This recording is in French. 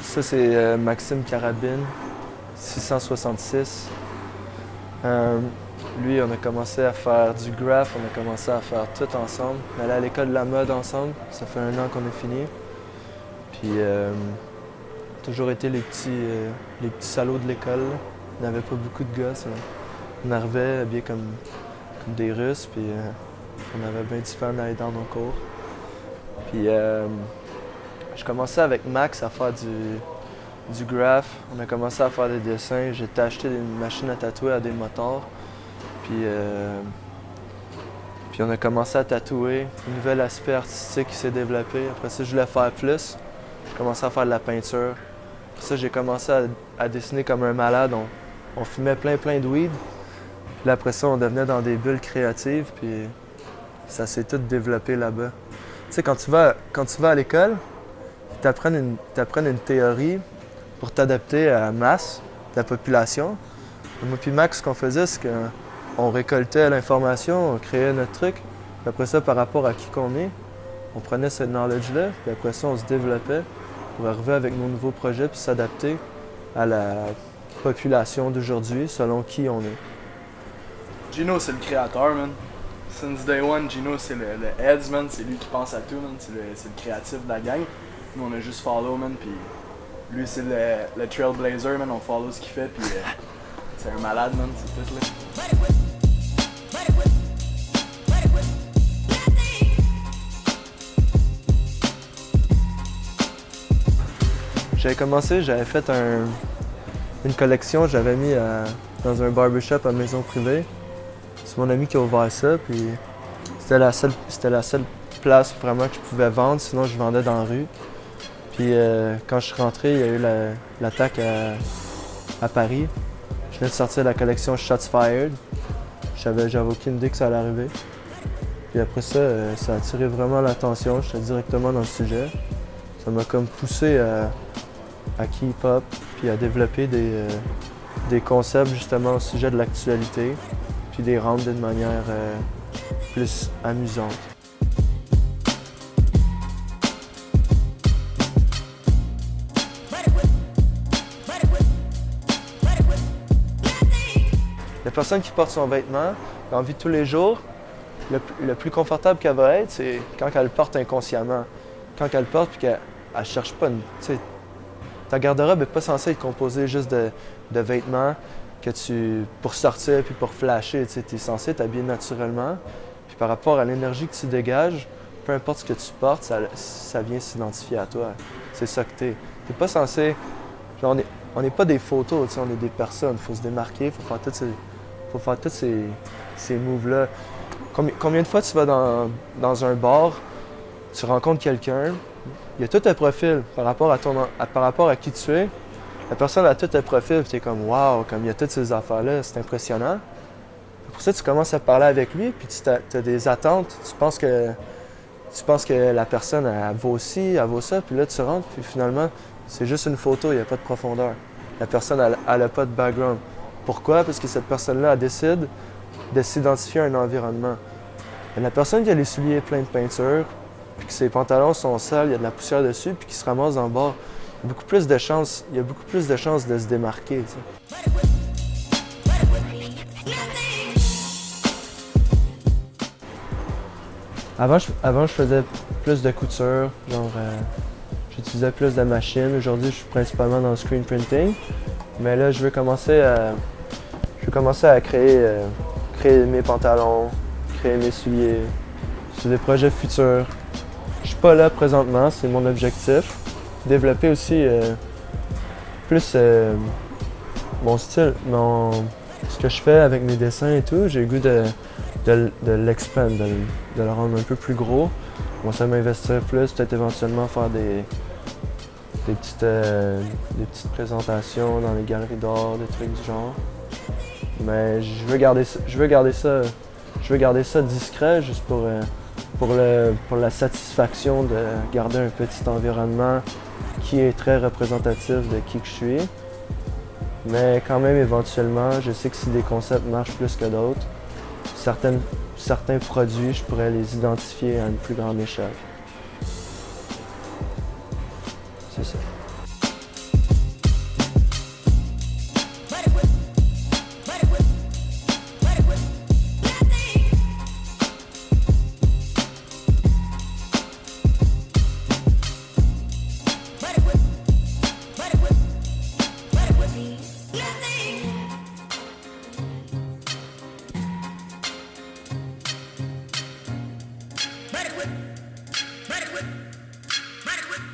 Ça, c'est Maxime Carabine, 666. Lui, on a commencé à faire du graph, on a commencé à faire tout ensemble. On allait à l'école de la mode ensemble, ça fait 1 an qu'on a fini. Puis, toujours été les petits salauds de l'école. On n'avait pas beaucoup de gosses. On arrivait habillés comme des Russes, puis on avait bien du fun à aller dans nos cours. Puis, je commençais avec Max à faire du graph. On a commencé à faire des dessins. J'ai acheté une machine à tatouer à des moteurs. Puis on a commencé à tatouer. Un nouvel aspect artistique qui s'est développé. Après ça, je voulais faire plus. J'ai commencé à faire de la peinture. Après ça, j'ai commencé à dessiner comme un malade. On fumait plein de weed. Puis après ça, on devenait dans des bulles créatives. Puis ça s'est tout développé là-bas. Tu sais, quand tu vas à l'école, ils t'apprennent une théorie pour t'adapter à la masse de la population. Moi puis Max, ce qu'on faisait, c'est qu'on récoltait l'information, on créait notre truc. Puis après ça, par rapport à qui qu'on est, on prenait cette knowledge-là, puis après ça, on se développait pour arriver avec nos nouveaux projets puis s'adapter à la population d'aujourd'hui selon qui on est. Gino, c'est le créateur, man. Since day one, Gino, c'est le heads, man. C'est lui qui pense à tout, man. C'est le créatif de la gang. Nous, on a juste follow, man. Puis lui, c'est le trailblazer, man. On follow ce qu'il fait, puis c'est un malade, man. C'est tout, là. J'avais fait une collection, j'avais mis dans un barbershop à maison privée. C'est mon ami qui a ouvert ça, puis c'était la seule place vraiment que je pouvais vendre, sinon je vendais dans la rue. Puis quand je suis rentré, il y a eu l'attaque à Paris. Je venais de sortir la collection Shots Fired. J'avais aucune idée que ça allait arriver. Puis après ça, ça a attiré vraiment l'attention, j'étais directement dans le sujet. Ça m'a comme poussé à keep up, puis à développer des concepts justement au sujet de l'actualité, puis les rendre d'une manière plus amusante. La personne qui porte son vêtement dans la vie de tous les jours, le plus confortable qu'elle va être, c'est quand elle le porte inconsciemment. Quand elle le porte puis qu'elle ne cherche pas ta garde-robe n'est pas censée être composée juste de vêtements pour sortir puis pour flasher. Tu es censé t'habiller naturellement. Puis par rapport à l'énergie que tu dégages, peu importe ce que tu portes, ça vient s'identifier à toi. C'est ça que tu es. Tu n'es pas censé. Genre, on n'est pas des photos, on est des personnes. Il faut se démarquer, il faut faire tous ces moves-là. Combien de fois tu vas dans un bar, tu rencontres quelqu'un, il y a tout un profil par rapport à qui tu es. La personne a tout un profil, puis tu es comme « wow », comme il y a toutes ces affaires-là, c'est impressionnant. Pour ça, tu commences à parler avec lui, puis tu as des attentes. Tu penses que la personne, elle vaut ci, elle vaut ça, puis là, tu rentres, puis finalement, c'est juste une photo, il n'y a pas de profondeur. La personne, elle n'a pas de background. Pourquoi? Parce que cette personne-là, elle décide de s'identifier à un environnement. Et la personne qui a les souliers pleins de peinture, puis que ses pantalons sont sales, il y a de la poussière dessus, puis qui se ramasse dans le bord, il y a beaucoup plus de chances de se démarquer. T'sais. Avant, je faisais plus de couture, j'utilisais plus de machines. Aujourd'hui, je suis principalement dans le screen printing, mais là, je veux commencer à créer mes pantalons, créer mes souliers. C'est des projets futurs. Je suis pas là présentement, c'est mon objectif. Développer aussi plus mon style, ce que je fais avec mes dessins et tout. J'ai le goût de l'expand, de le rendre un peu plus gros. Commencer à m'investir plus, peut-être éventuellement faire des petites présentations dans les galeries d'art, des trucs du genre. Mais je veux garder ça discret juste pour la satisfaction de garder un petit environnement qui est très représentatif de qui que je suis. Mais quand même, éventuellement, je sais que si des concepts marchent plus que d'autres, certains produits, je pourrais les identifier à une plus grande échelle. C'est ça. Ready with